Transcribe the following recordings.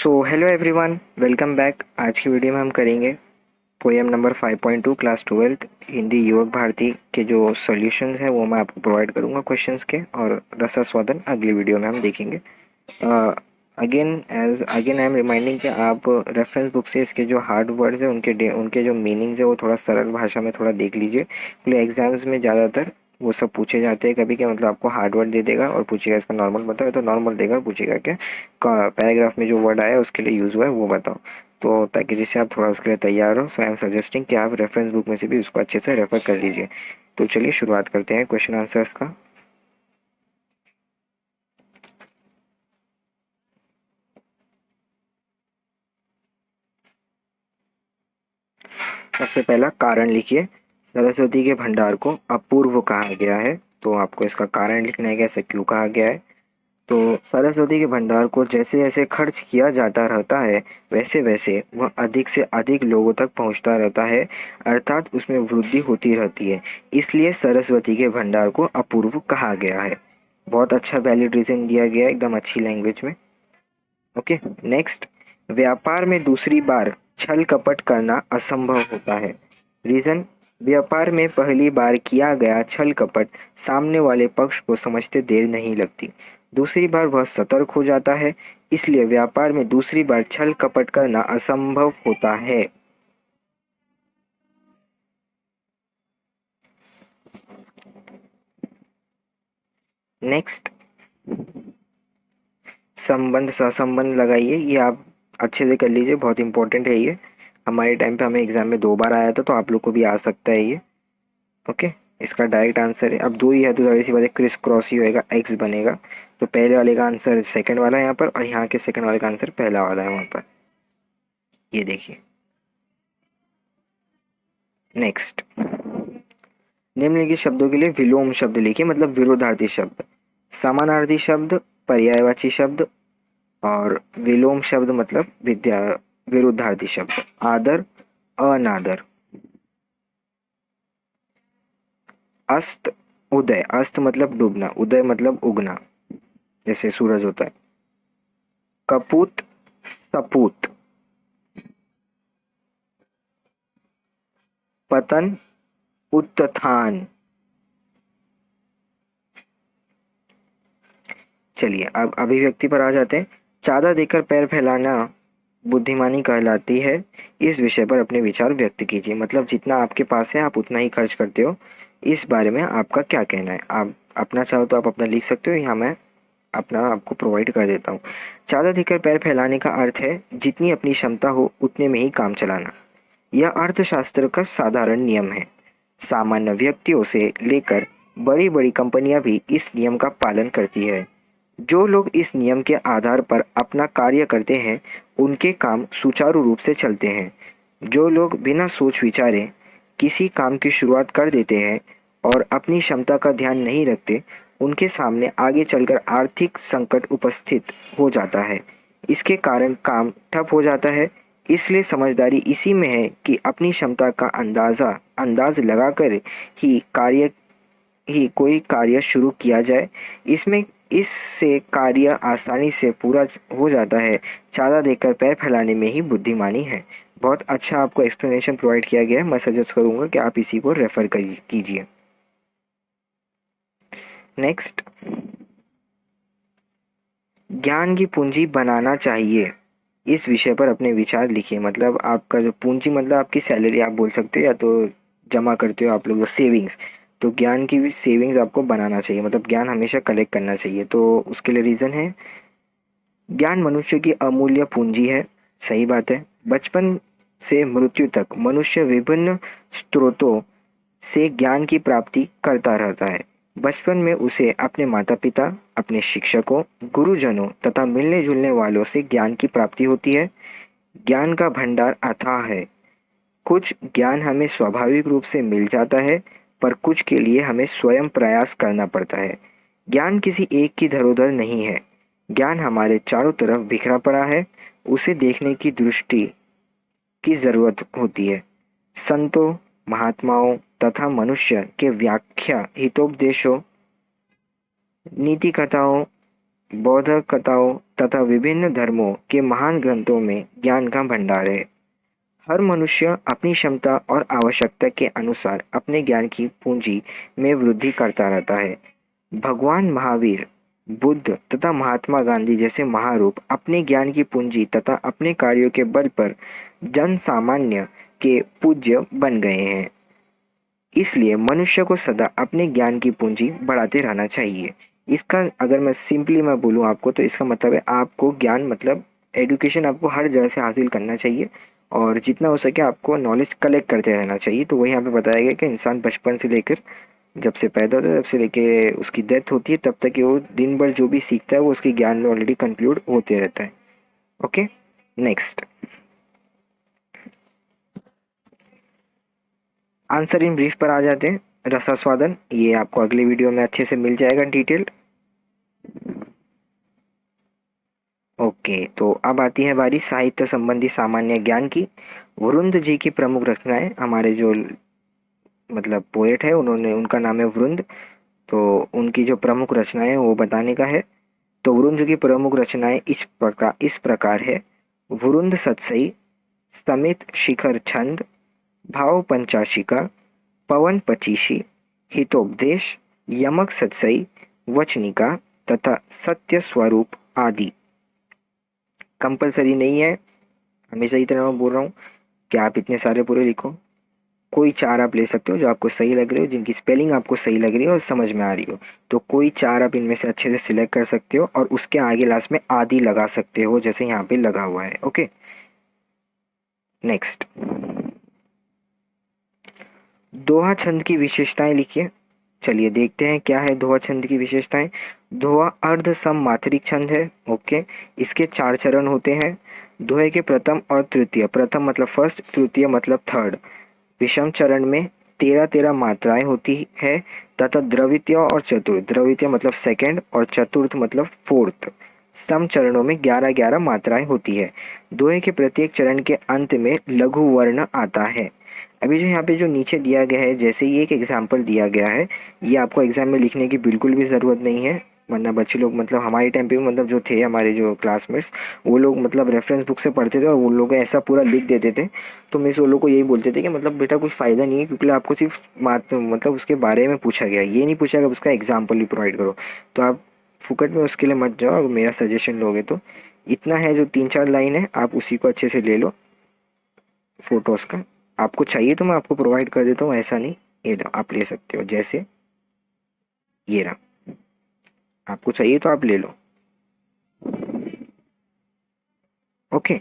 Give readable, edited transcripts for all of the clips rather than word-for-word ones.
So hello everyone, welcome back. आज की video में हम करेंगे पोएम नंबर 5.2 क्लास 12 हिंदी युवक भारती के जो सॉल्यूशंस हैं वो मैं आपको प्रोवाइड करूंगा क्वेश्चंस के, और रसास्वादन अगली वीडियो में हम देखेंगे। अगेन आई एम रिमाइंडिंग कि आप रेफरेंस बुक से इसके जो हार्ड वर्ड्स हैं उनके जो मीनिंग्स है वो थोड़ा सरल भाषा में थोड़ा देख लीजिए। क्योंकि एग्जाम्स में ज़्यादातर वो सब पूछे जाते हैं। कभी क्या मतलब आपको हार्ड वर्ड दे देगा और पूछेगा इसका नॉर्मल बताओ, तो नॉर्मल देगा और पूछेगा क्या पैराग्राफ में जो वर्ड आया उसके लिए यूज़ हुआ है वो बताओ। तो ताकि जिससे आप थोड़ा उसके लिए तैयार हो, सो आई एम सजेस्टिंग कि आप रेफरेंस बुक में से भी उसको अच्छे से रेफर कर लीजिए। तो चलिए शुरुआत करते हैं क्वेश्चन आंसर्स का। सबसे पहला कारण लिखिए, सरस्वती के भंडार को अपूर्व कहा गया है। तो आपको इसका कारण लिखना है कि ऐसा क्यों कहा गया है। तो सरस्वती के भंडार को जैसे जैसे खर्च किया जाता रहता है वैसे वैसे वह अधिक से अधिक लोगों तक पहुंचता रहता है, अर्थात उसमें वृद्धि होती रहती है। इसलिए सरस्वती के भंडार को अपूर्व कहा गया है। बहुत अच्छा वैलिड रीजन दिया गया है, एकदम अच्छी लैंग्वेज में। Okay, next. व्यापार में दूसरी बार छल कपट करना असंभव होता है। रीजन, व्यापार में पहली बार किया गया छल कपट सामने वाले पक्ष को समझते देर नहीं लगती। दूसरी बार वह सतर्क हो जाता है, इसलिए व्यापार में दूसरी बार छल कपट करना असंभव होता है। नेक्स्ट, संबंध सहसंबंध लगाइए। ये आप अच्छे से कर लीजिए, बहुत इंपॉर्टेंट है ये। हमारे टाइम पे हमें एग्जाम में 2 बार आया था, तो आप लोग को भी आ सकता है ये। ओके, इसका डायरेक्ट आंसर है, अब 2 ही है तो जाहिर सी बात है क्रिस क्रॉस ही होएगा, एक्स बनेगा। तो पहले वाले का आंसर सेकंड वाला है यहाँ पर, और यहाँ के सेकंड वाले का आंसर पहला वाला है वहाँ पर। ये देखिए। नेक्स्ट, निम्नलिखित शब्दों के लिए विलोम शब्द लिखिए, मतलब विरोधार्थी शब्द। समानार्थी शब्द, पर्यायवाची शब्द, और विलोम शब्द मतलब विरुद्धार्थी शब्द। आदर, अनादर। अस्त, उदय। अस्त मतलब डूबना, उदय मतलब उगना, जैसे सूरज होता है। कपूत, सपूत। पतन, उत्थान। चलिए अब अभिव्यक्ति पर आ जाते हैं। चादर देकर पैर फैलाना बुद्धिमानी कहलाती है। इस विषय पर अपने विचार व्यक्त कीजिए, मतलब जितना आपके पास है आप उतना ही खर्च करते हो। इस बारे में आपका क्या कहना है? आप अपना चाहो तो आप अपना लिख सकते हो, यहाँ मैं अपना आपको प्रोवाइड कर देता हूँ। चादर देकर पैर फैलाने का अर्थ है जितनी अपनी क्षमता हो उतने में ही काम चलाना। यह अर्थशास्त्र का साधारण नियम है। सामान्य व्यक्तियों से लेकर बड़ी बड़ी कंपनियां भी इस नियम का पालन करती है। जो लोग इस नियम के आधार पर अपना कार्य करते हैं उनके काम सुचारू रूप से चलते हैं। जो लोग बिना सोच विचारे किसी काम की शुरुआत कर देते हैं और अपनी क्षमता का ध्यान नहीं रखते, उनके सामने आगे चलकर आर्थिक संकट उपस्थित हो जाता है। इसके कारण काम ठप हो जाता है। इसलिए समझदारी इसी में है कि अपनी क्षमता का अंदाज लगाकर ही कार्य ही कोई कार्य शुरू किया जाए। इसमें इससे कार्य आसानी से पूरा हो जाता है। चादर देकर पैर फैलाने में ही बुद्धिमानी है। बहुत अच्छा आपको एक्सप्लेनेशन प्रोवाइड किया गया है। मैं सजेस्ट करूंगा कि आप इसी को रेफर कीजिए। नेक्स्ट, ज्ञान की पूंजी बनाना चाहिए। इस विषय पर अपने विचार लिखिए, मतलब आपका जो पूंजी मतलब आपकी सैलरी आप बोल सकते हो, या तो जमा करते हो आप लोग सेविंग्स। तो ज्ञान की भी सेविंग्स आपको बनाना चाहिए, मतलब ज्ञान हमेशा कलेक्ट करना चाहिए। तो उसके लिए रीज़न है, ज्ञान मनुष्य की अमूल्य पूंजी है। सही बात है। बचपन से मृत्यु तक मनुष्य विभिन्न स्रोतों से ज्ञान की प्राप्ति करता रहता है। बचपन में उसे अपने माता पिता, अपने शिक्षकों, गुरुजनों तथा मिलने जुलने वालों से ज्ञान की प्राप्ति होती है। ज्ञान का भंडार अथाह है। कुछ ज्ञान हमें स्वाभाविक रूप से मिल जाता है, पर कुछ के लिए हमें स्वयं प्रयास करना पड़ता है। ज्ञान किसी एक की धरोहर नहीं है। ज्ञान हमारे चारों तरफ बिखरा पड़ा है। उसे देखने की दृष्टि की जरूरत होती है। संतों, महात्माओं तथा मनुष्य के व्याख्या, हितोपदेशों, नीति कथाओं, बौद्ध कथाओं तथा विभिन्न धर्मों के महान ग्रंथों में ज्ञान का भंडार है। हर मनुष्य अपनी क्षमता और आवश्यकता के अनुसार अपने ज्ञान की पूंजी में वृद्धि करता रहता है। भगवान महावीर, बुद्ध तथा महात्मा गांधी जैसे महारूप अपने ज्ञान की पूंजी तथा अपने कार्यों के बल पर जन सामान्य के पूज्य बन गए हैं। इसलिए मनुष्य को सदा अपने ज्ञान की पूंजी बढ़ाते रहना चाहिए। इसका अगर मैं बोलूँ आपको, तो इसका मतलब है आपको ज्ञान मतलब एजुकेशन आपको हर जगह से हासिल करना चाहिए और जितना हो सके आपको नॉलेज कलेक्ट करते रहना चाहिए। तो वही यहाँ पे बताया गया कि इंसान बचपन से लेकर जब से पैदा होता है तब से लेके उसकी डेथ होती है तब तक कि वो दिन भर जो भी सीखता है वो उसके ज्ञान में ऑलरेडी कंक्लूड होते रहता है। Okay, next answer in brief पर आ जाते हैं। रसास्वादन ये आपको अगले वीडियो में अच्छे से मिल जाएगा डिटेल्ड। ओके, तो अब आती है बारी साहित्य संबंधी सामान्य ज्ञान की। वरुण जी की प्रमुख रचनाएं, हमारे जो मतलब पोएट है उन्होंने, उनका नाम है वरुण, तो उनकी जो प्रमुख रचनाएं हैं वो बताने का है। तो वरुण जी की प्रमुख रचनाएं इस प्रकार है। वरुण सतसई, समित शिखर छंद, भाव पंचाशिका, पवन पचीसी, हितोपदेश, यमक सतसई, वचनिका तथा सत्य स्वरूप आदि। कंपलसरी नहीं है, हमेशा ही तरह मैं बोल रहा हूँ कि आप इतने सारे पूरे लिखो। कोई चार आप ले सकते हो जो आपको सही लग रहे हो, जिनकी स्पेलिंग आपको सही लग रही है और समझ में आ रही हो। तो कोई चार आप इनमें से अच्छे से सिलेक्ट कर सकते हो और उसके आगे लास्ट में आदि लगा सकते हो जैसे यहाँ पे लगा हुआ है। ओके, नेक्स्ट दोहा छंद की विशेषताएं लिखिए। चलिए देखते हैं क्या है दोहा छंद की विशेषताएं। दोहा अर्ध सम मात्रिक छंद है। ओके, इसके चार चरण होते हैं। दोहे के प्रथम और तृतीय, प्रथम मतलब फर्स्ट, तृतीय मतलब थर्ड, विषम चरण में 13-13 मात्राएं होती है तथा द्रवितीय और चतुर्थ, द्रवितीय मतलब सेकंड और चतुर्थ मतलब फोर्थ, सम चरणों में 11-11 मात्राएं होती है। दोहे के प्रत्येक चरण के अंत में लघु वर्ण आता है। अभी जो यहाँ पे जो नीचे दिया गया है, जैसे ये एक एग्जाम्पल दिया गया है, ये आपको एग्जाम में लिखने की बिल्कुल भी ज़रूरत नहीं है। वरना बच्चे लोग मतलब हमारे टाइम पे भी मतलब जो थे हमारे जो क्लासमेट्स, वो लोग मतलब रेफरेंस बुक से पढ़ते थे और वो लोग ऐसा पूरा लिख देते थे। तो मिस वो लोग को यही बोलते थे कि मतलब बेटा कुछ फ़ायदा नहीं है क्योंकि आपको सिर्फ मतलब उसके बारे में पूछा गया, ये नहीं पूछा कि उसका एग्जाम्पल भी प्रोवाइड करो। तो आप फुकट में उसके लिए मत जाओ। अगर मेरा सजेशन लोगे तो इतना है, जो 3-4 लाइन है आप उसी को अच्छे से ले लो फोटोज़ का। आपको चाहिए तो मैं आपको प्रोवाइड कर देता हूँ, ऐसा नहीं, ये लो आप ले सकते हो। जैसे ये रहा, आपको चाहिए तो आप ले लो। ओके,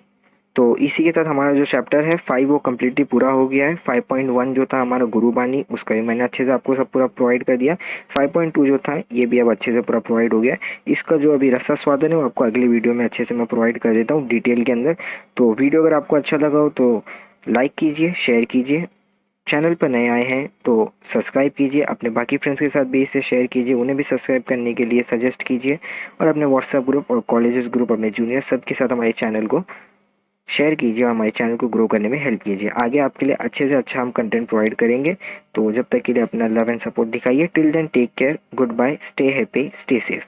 तो इसी के साथ हमारा जो चैप्टर है 5 वो कम्प्लीटली पूरा हो गया है। 5.1 जो था हमारा गुरुबानी, उसका भी मैंने अच्छे से आपको सब पूरा प्रोवाइड कर दिया। 5.2 जो था ये भी अब अच्छे से पूरा प्रोवाइड हो गया। इसका जो अभी रसास्वादन है वो आपको अगली वीडियो में अच्छे से मैं प्रोवाइड कर देता हूँ डिटेल के अंदर। तो वीडियो अगर आपको अच्छा लगा हो तो लाइक कीजिए, शेयर कीजिए। चैनल पर नए आए हैं तो सब्सक्राइब कीजिए, अपने बाकी फ्रेंड्स के साथ भी इसे शेयर कीजिए, उन्हें भी सब्सक्राइब करने के लिए सजेस्ट कीजिए और अपने व्हाट्सएप ग्रुप और कॉलेजेस ग्रुप, अपने जूनियर सबके साथ हमारे चैनल को शेयर कीजिए और हमारे चैनल को ग्रो करने में हेल्प कीजिए। आगे आपके लिए अच्छे से अच्छा हम कंटेंट प्रोवाइड करेंगे। तो जब तक के लिए अपना लव एंड सपोर्ट दिखाइए। Till then take care, goodbye, stay happy, stay safe.